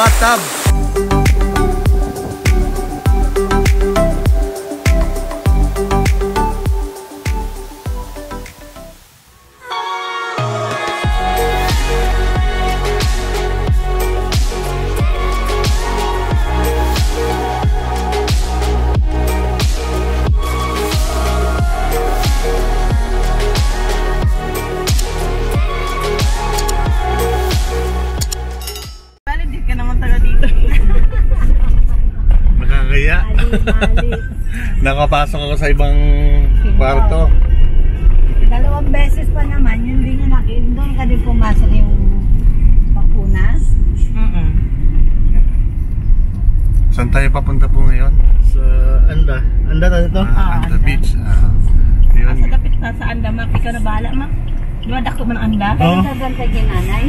bathtub. Nakapasok ako sa ibang kwarto. Dalawang beses pa naman, yun din yung doon ka din pumasok yung papunas. Saan tayo papunta po ngayon? Sa Anda. Anda tayo ito? Anda Beach. Yun. Sa lapit ka sa Anda, Mak. Ikaw na bahala, Mak. Di ba dako man ang Anda? Pero nagantay kay nanay.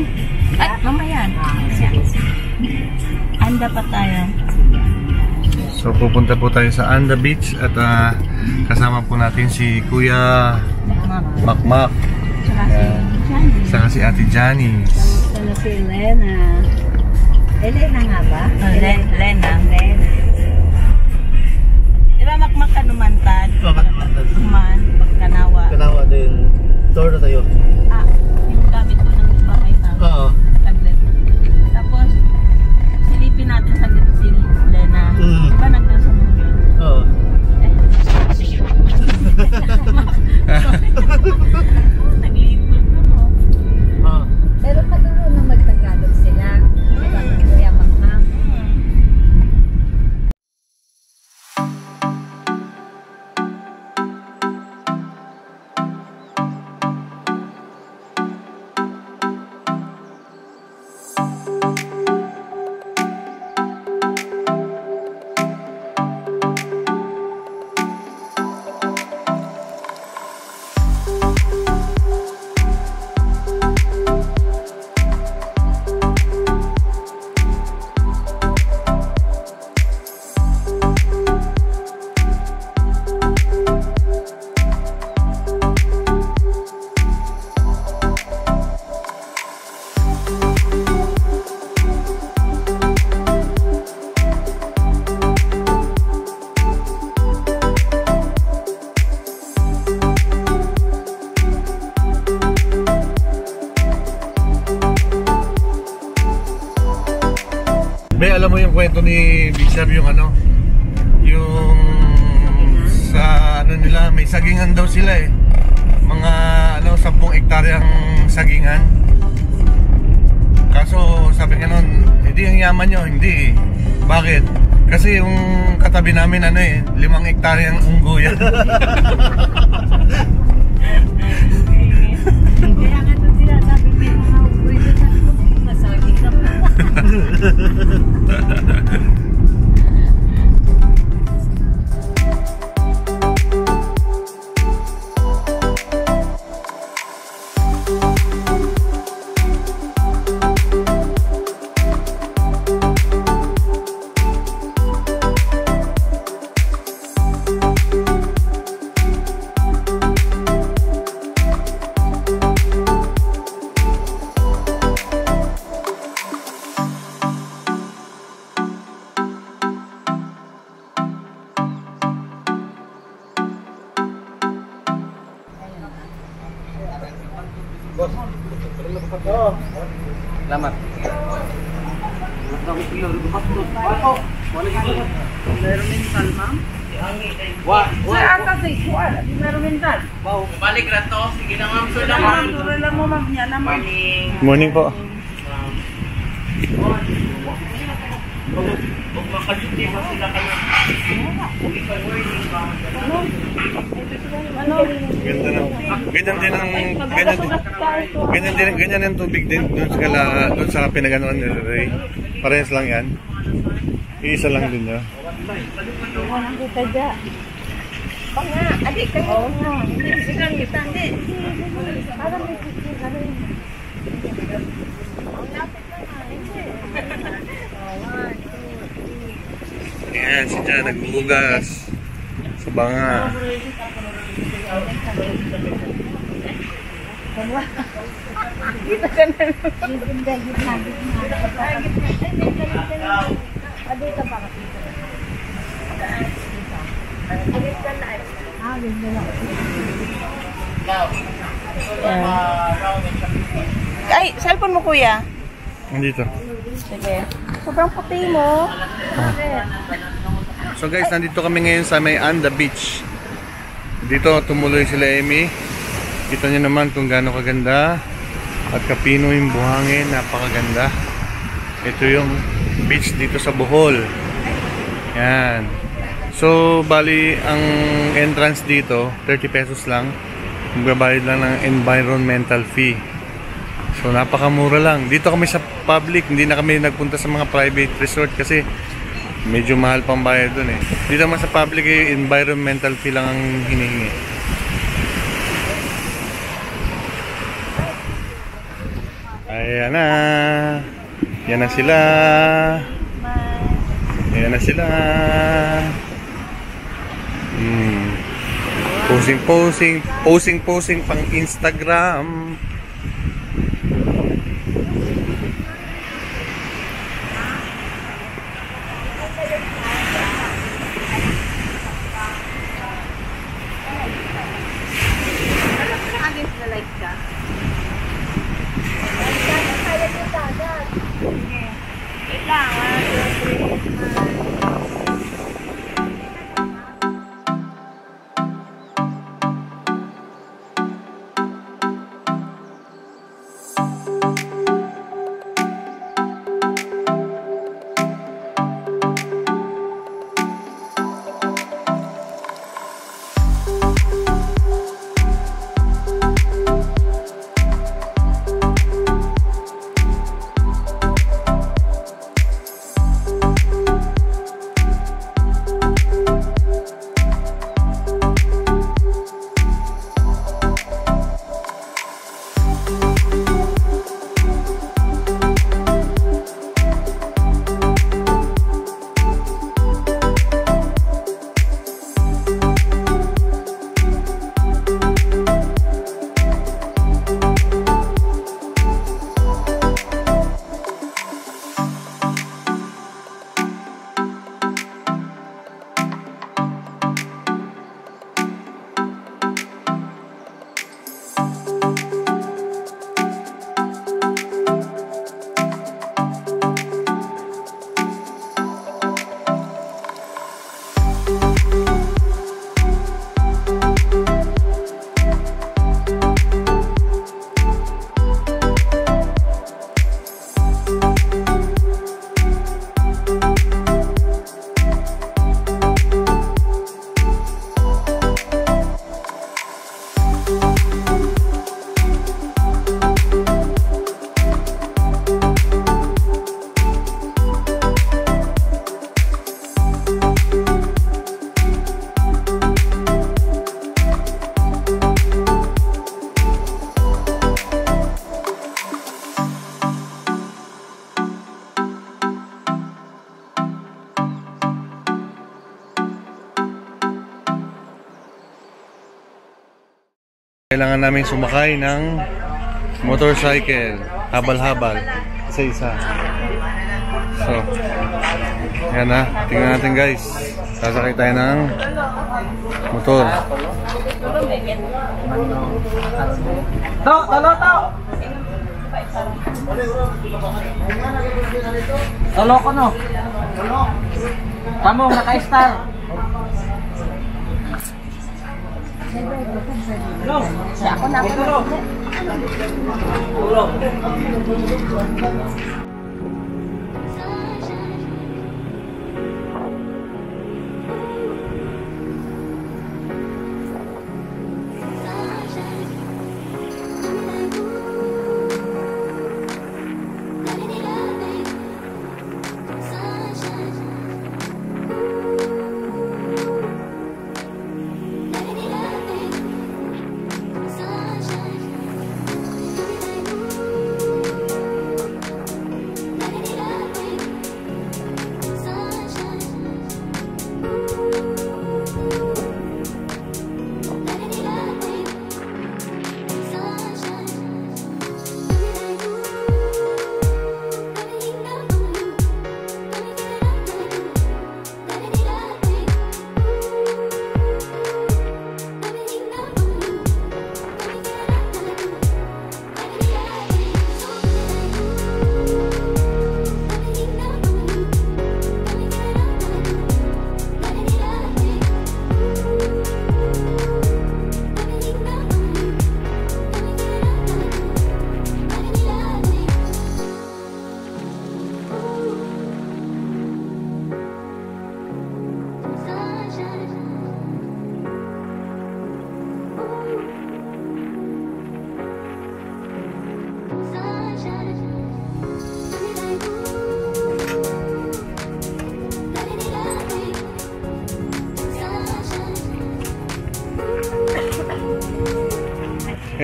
Ay, mamayan. Anda pa tayo. So pupunta po tayo sa Anda Beach at kasama po natin si Kuya Makmak. Saka si Ate Janice. Sana si Elena. Elena nga ba? Lena. Di ba Makmak ka numantad? Man, pagkanawa. Kanawa din. Tour na tayo. Yung gamit ko ng bahay pa. Oo. Taglit. Tapos, silipin natin sa si Lena. Di ba nandun sa mga yun? Oo. Naglipod na mo. Pero patuloy na magtagalog sila. Diba ng Kuya Makmak? Be, alam mo yung kwento ni Bishop yung yung sa nila, may sagingan daw sila eh. Mga 10 hektaryang sagingan. Kaso sabi nga nun, hindi ang yaman nyo, hindi. Bakit? Kasi yung katabi namin 5 hektaryang unggoyan. Kaya nga doon sila sabi may mga unggoy doon sa masaging ka pa. Selamat. Meron minsan, ma'am? Sa atas eh, wala. Meron minsan. Balik na to. Sige na ma'am. Tuloy lang mo, ma'am. Yan na, ma'am. Morning po. Huwag makaluti mo sila ka na. Ganyan yung tubig din doon sa pinaganoan ni Ray. Parehas lang yan. Iisa lang din niya. Ang kita dyan. Oo nga, adik kayo. Oo nga. Sigang kita, hindi. Parang may picture ka rin. Ayan, si Jan nagbubugas sa banga. Gitna, gitna. Dito pa kasi. Gitna lang. Ay, cellphone mo kuya. Nandito. Sige. Sobrang puti mo. So guys, nandito kami ngayon sa may Anda Beach. Dito tumuloy sila Amy. Kita niyo naman kung gaano kaganda at kapino yung buhangin, napakaganda. Ito yung beach dito sa Bohol. Yan. So bali ang entrance dito 30 pesos lang. Magbabayad lang ng environmental fee. So napakamura lang. Dito kami sa public, hindi na kami nagpunta sa mga private resort kasi medyo mahal pang bayad dun eh. Dito naman sa public eh, environmental fee lang ang hinihingi. Ayan na. Yan na sila. Ayan na sila. Posing pang Instagram. Kailangan namin sumakay ng motorcycle, habal-habal, isa-isa. So, yan na, tingnan natin guys. Sasakay tayo ng motor. Tolo ko no. Tamo, naka-star. Ako na ako.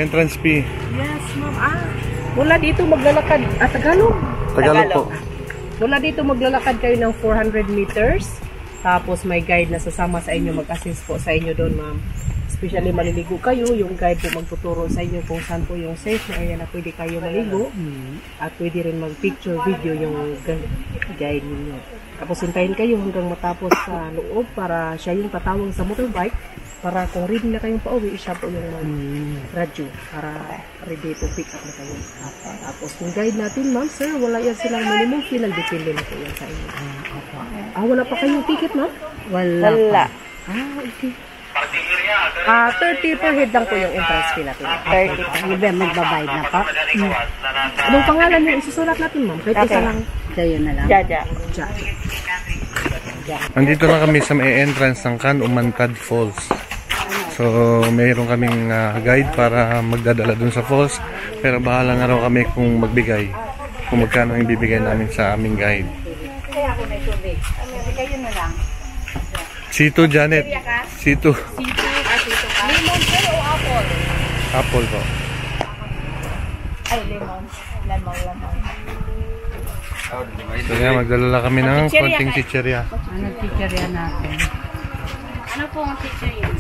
Entrance fee. Yes, ma'am. Mula dito maglalakad. Tagalog. Tagalog po. Mula dito maglalakad kayo ng 400 meters. Tapos may guide na sasama sa inyo, mag-assist po sa inyo doon, ma'am. Especially maliligo kayo, yung guide po magtuturo sa inyo kung saan po yung safe na area na pwede kayo maligo. At pwede rin mag-picture video yung guide ninyo. Tapos hintayin kayo hanggang matapos sa loob para siya yung tatawag sa motorbike. Para kung ready na kayong pauwi, siya po yung radyo para ready to pick up na kayo. Tapos yung guide natin, ma'am, sir, wala yan silang minimum fee, nagdepende na po yan sa inyo. Wala pa kayong ticket, ma'am? Wala. Okay. 30 per head lang po yung entrance fee natin. 30 pa. Iba magbabayad na pa. Anong pangalan niyo? Isusulat natin, ma'am. Kahit isa lang. Kayo na lang. Jaja. Andito na kami sa may entrance ng Can Umantad Falls. So, mayroon kaming guide para magdadala dun sa falls. Pero bahala na raw kami kung magbigay. Kung magkano yung bibigay namin sa aming guide. Kaya ako may tubig. Kayo na lang. Sito, Janet. Sito. Lemon sir o apple? Apple po. Ay, lemon. Lemon. So, yan, magdala kami ng konting chicheria. Ano chicheria natin? Ano po ang teacher yun?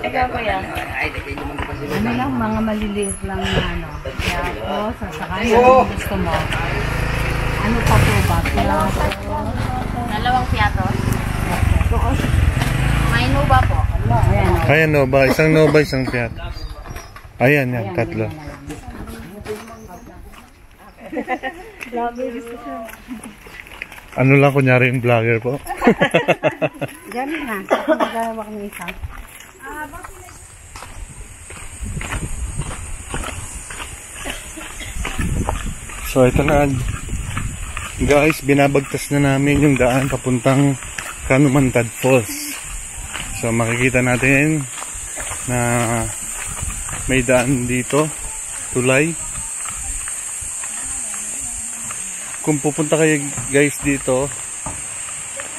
Ikaw po yan. Ano lang, mga maliliit lang na ano. Kaya ako, sasakay kung gusto mo. Ano pa po ba? Dalawang piatos. May nuba po. Ayan. Ayan, Nova. Isang Nova, isang Fiat. Ayan, yan. Tatlo. Ano lang, kunyari yung vlogger po. Ganun na. Magagawa ko ng isa. So, ito na. Guys, binabagtas na namin yung daan papuntang Can Umantad Falls. So, makikita natin na may daan dito. Tulay. Kung pupunta kayo guys dito,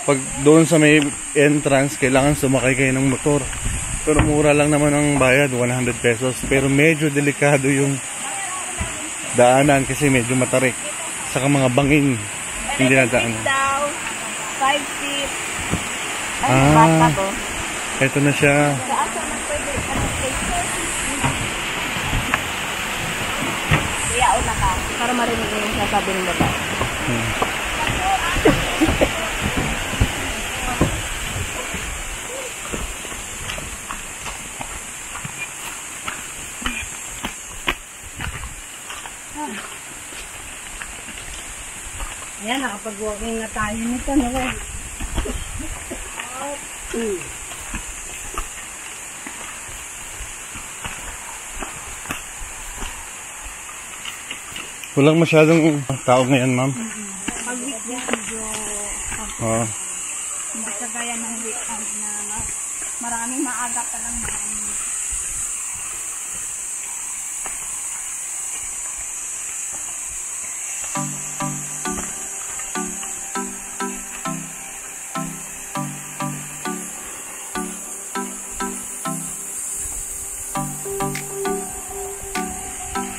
pag doon sa may entrance, kailangan sumakay kayo ng motor. Pero mura lang naman ang bayad, 100 pesos. Pero medyo delikado yung daanan kasi medyo matarik. Saka mga bangin hindi na daanan. 5 feet. Ito na siya. Kaya una ka. Para marinig mo yung sasabi ng babae. Ayan, nakapag-walking na tayo nito, no? Walang masyadong tao ngayon, ma'am. Pag-weekend, medyo Oo. hindi kagaya ng weekend na maraming maaga pa lang marami.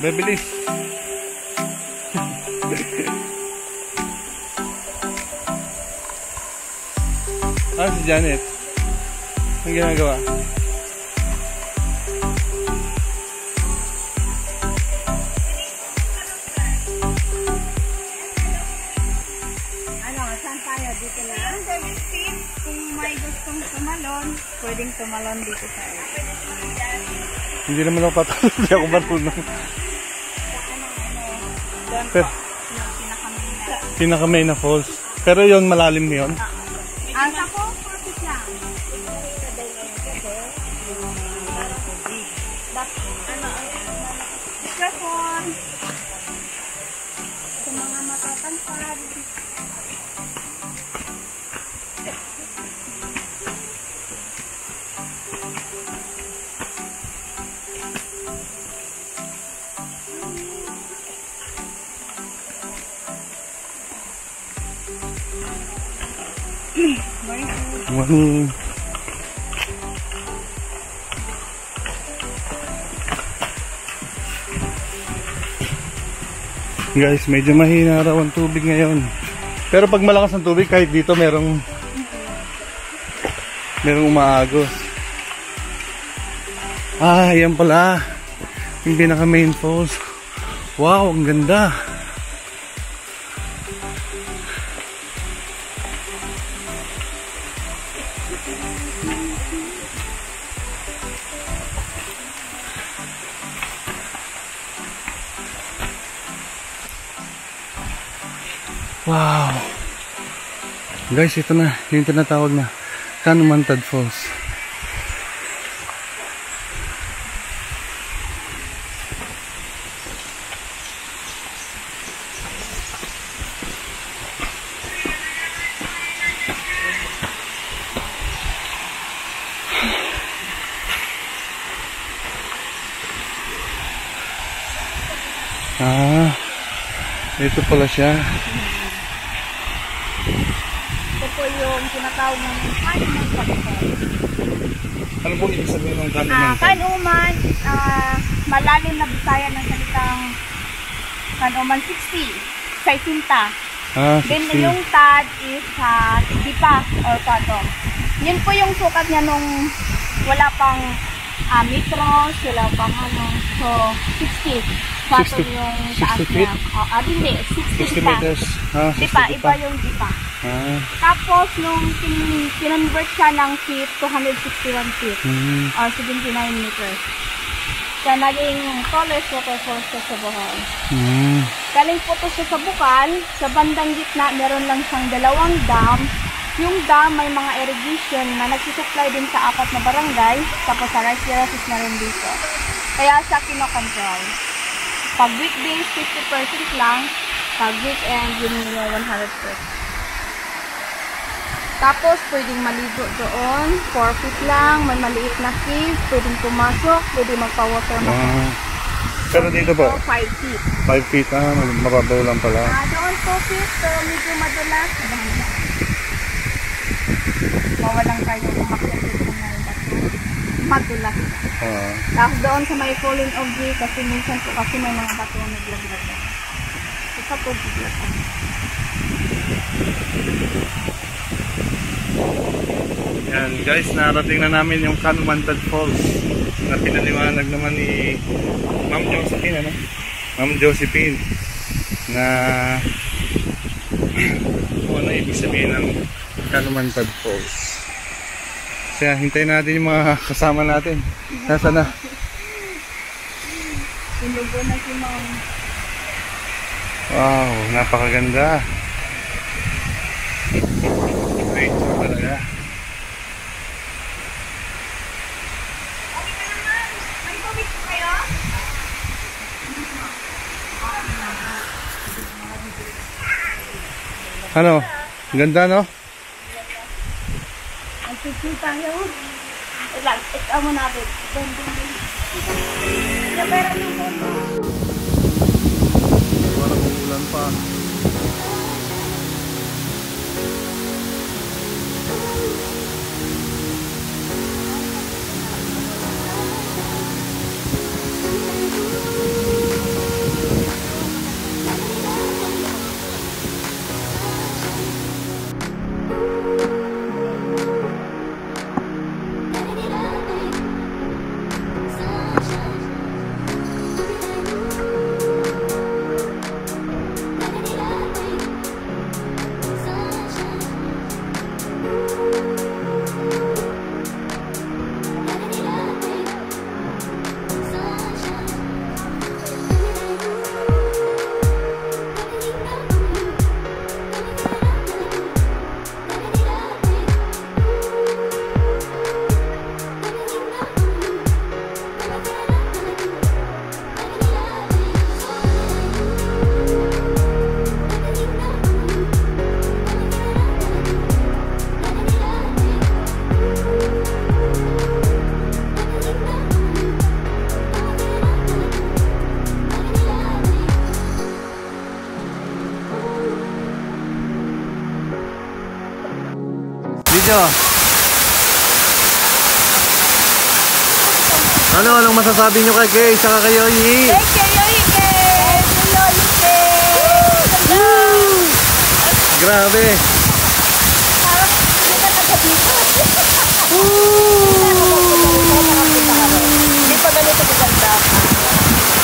Bebilis. Si Janet. Anong ginagawa? Ano, saan tayo? Dito na? Kung may gustong tumalon, pwedeng tumalon dito tayo. Hindi naman ako patulog. Hindi ako marunong. Pero, pinaka-main na falls. Pero yon malalim yun. Asa ko, kapit lang. Mikrofon. Sa mga matatangkad. Morning. Guys, medyo mahina raw ang tubig ngayon. Pero pag malakas ang tubig, kahit dito merong umaagos. Ah, yan pala. Yung pinaka main falls. Wow, ang ganda. Wow. Guys, ito na. Yung tinatawag na Kanumantad Falls. Ah, ito pala siya. Ito po yung tinatawag ng Kanumantad Falls. Ano po ibig sabihin ng Kanumantad? Kanuman, malalim na Bisaya ng salitang Kanuman 60, sa Isinta. Then 60. yung tad is sa Dipa or Kanom. Yun po yung sukat niya nung wala pang metros, wala pang ano. So, 60. Pato 60 yung 60 taas feet? niya. Hindi, 60 60 Dipa. meters. Ah, 60 Dipa, Dipa. iba yung Dipa. Ah. Tapos, nung kinonvert siya ng feet, 261 feet. Or 79 meters. Kaya naging tallest waterfalls sa Bohol. Galing po to siya sa Bukal. Sa bandang gitna, meron lang siyang dalawang dam. Yung dam may mga irrigation na nagsusupply din sa 4 na barangay. Tapos sa rice terraces na rin dito. Kaya siya kinokontrol. Pag weekdays, 50% lang. Pag weekend, yun yung 100%. Tapos, pwedeng maligo doon. 4 feet lang. May maliit na cave. Pwedeng pumasok. Pwede magpa-water massage. Pero dito po, 5 feet. 5 feet. Ah, mababaw lang pala. Doon 2 feet. Pero medyo madulas. Mawalang kayo umakyat dito sa mga bato. Madulas. Tapos doon sa may fallen object. Kasi minsan po kasi may mga bato na naglaglag. Ito po biglas. Yan guys, narating na namin yung Kanumantad Falls na pinaliwanag naman ni Ma'am Josephine, ano? Ma'am Josephine na kung ano ibig sabihin ng Kanumantad Falls. Kaya hintayin natin yung mga kasama natin. Nasaan na? Sinubo na si Ma'am. Wow, napakaganda. Great talaga. Ano? Ganda, no? Nagsisil tayo. Ikaw mo natin. Pero yung photo. Parang ulan pa. Dito. Anong masasabi nyo kay Kay? Saka kay Yoyi? Thank you, Yoyi! Grabe. Parang hindi ka taga dito. Hindi pa ganito kaganda.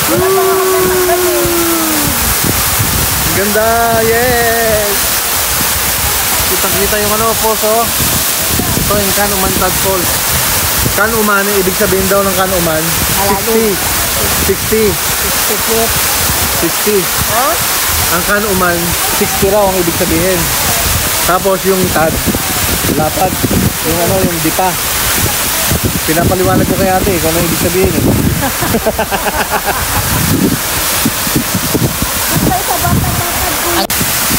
Wala pa hanggang Ganda, yes! Kitang-kita yung ano, falls, oh. Ito yung Can-Umantad Falls. Can-Uman, ibig sabihin daw ng Can-Uman, 60. 60. 60 feet. 60. Huh? Ang Can-Uman, 60 raw ang ibig sabihin. Tapos yung Tad, lapad. Yung ano, yung dipa. Pinapaliwanag ko kay ate, kung ano ibig sabihin.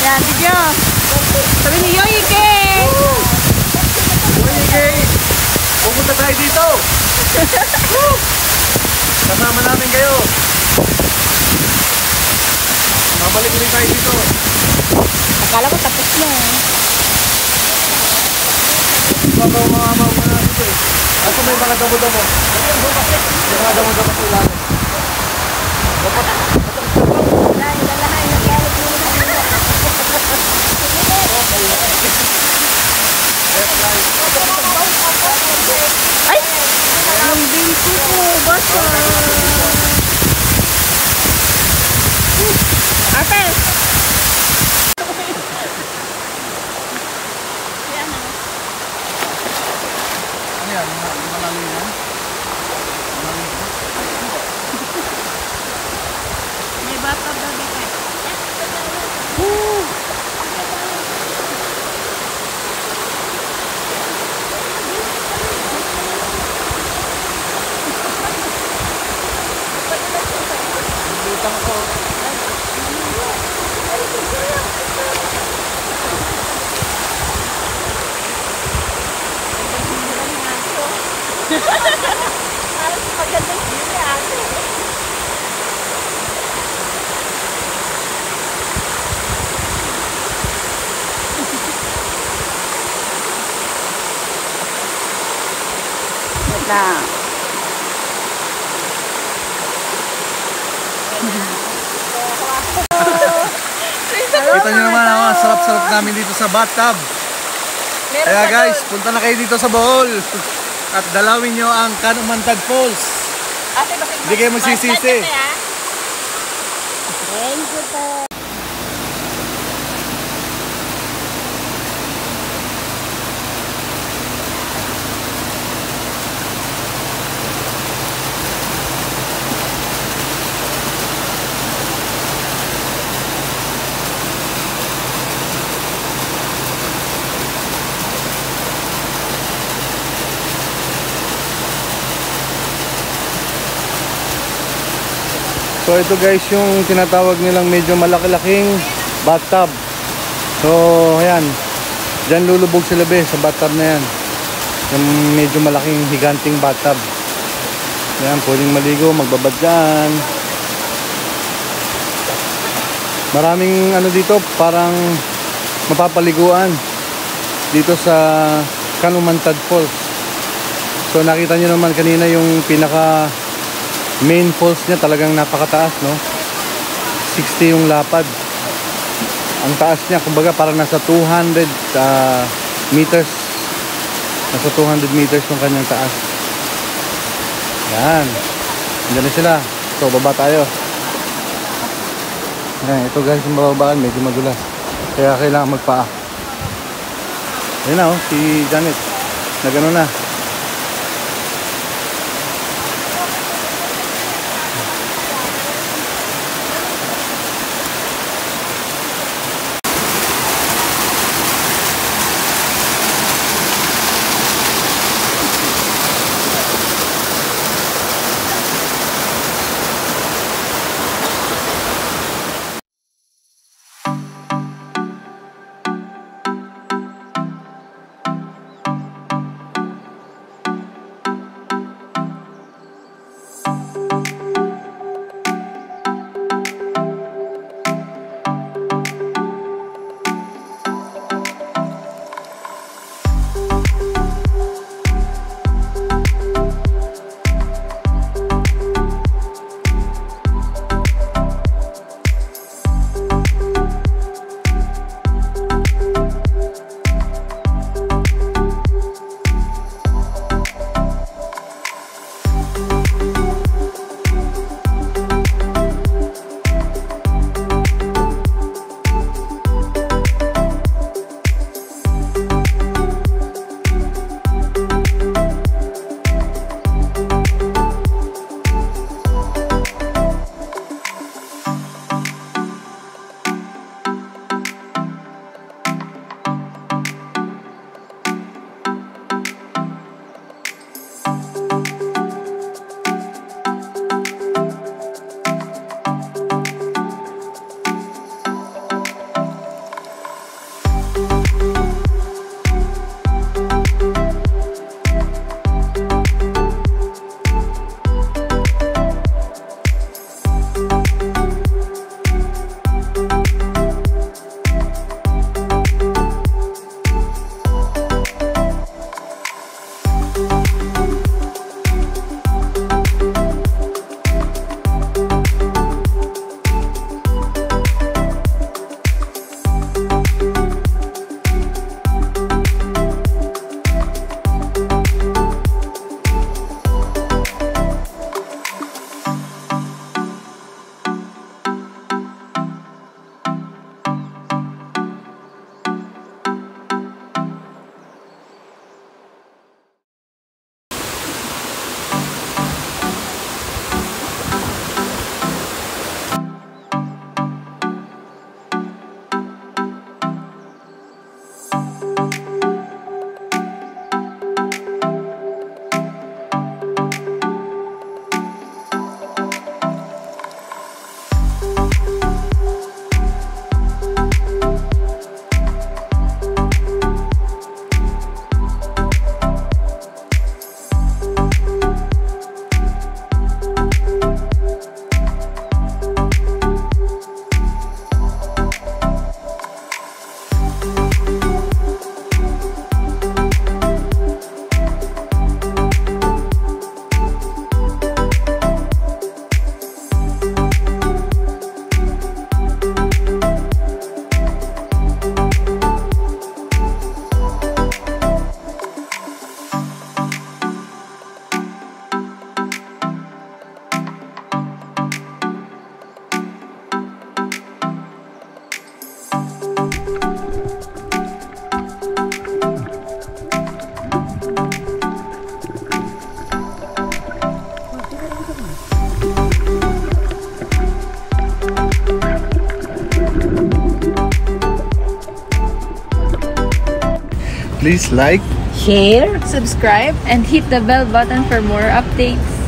Yan, video. Sabi ni Yoyike! Yoyike! Pupunta tayo dito! Kasama namin kayo! Mabalik ulit tayo dito! Akala ko tapos na eh. Babaw mga mama na dito eh. Ako may mga damo-damo. May mga damo-damo sa ilalim. Ay! Ang binti ko, basta. Ate! Ano yan? Malalim yan? May bata daw dito. Parang magandang hindi ate. Na. Kita nyo naman ang sarap-sarap namin dito sa bathtub. Kaya guys, punta na kayo dito sa Bohol. At dalawin nyo ang Can-Umantad Falls. Ate, bakit Hindi kayo magsisisi. Thank you po. So ito guys yung tinatawag nilang medyo malaki-laking bathtub. So ayan, dyan lulubog sila be sa bathtub na yan. Yung medyo malaking higanting bathtub. Ayan, pwedeng maligo, magbabad dyan. Maraming ano dito, parang mapapaliguan dito sa Can-Umantad Falls. So nakita nyo naman kanina yung pinaka main falls niya, talagang napakataas, no? 60 yung lapad. Ang taas niya, kumbaga parang nasa 200 meters. Nasa 200 meters yung kanyang taas. Yan. Andiyan na sila. So, baba tayo. Yan, ito guys, yung bababaan, medyo madulas. Kaya kailangan magpaa. Yan na, oh, si Janet. Nagano na. please like, share, subscribe, and hit the bell button for more updates.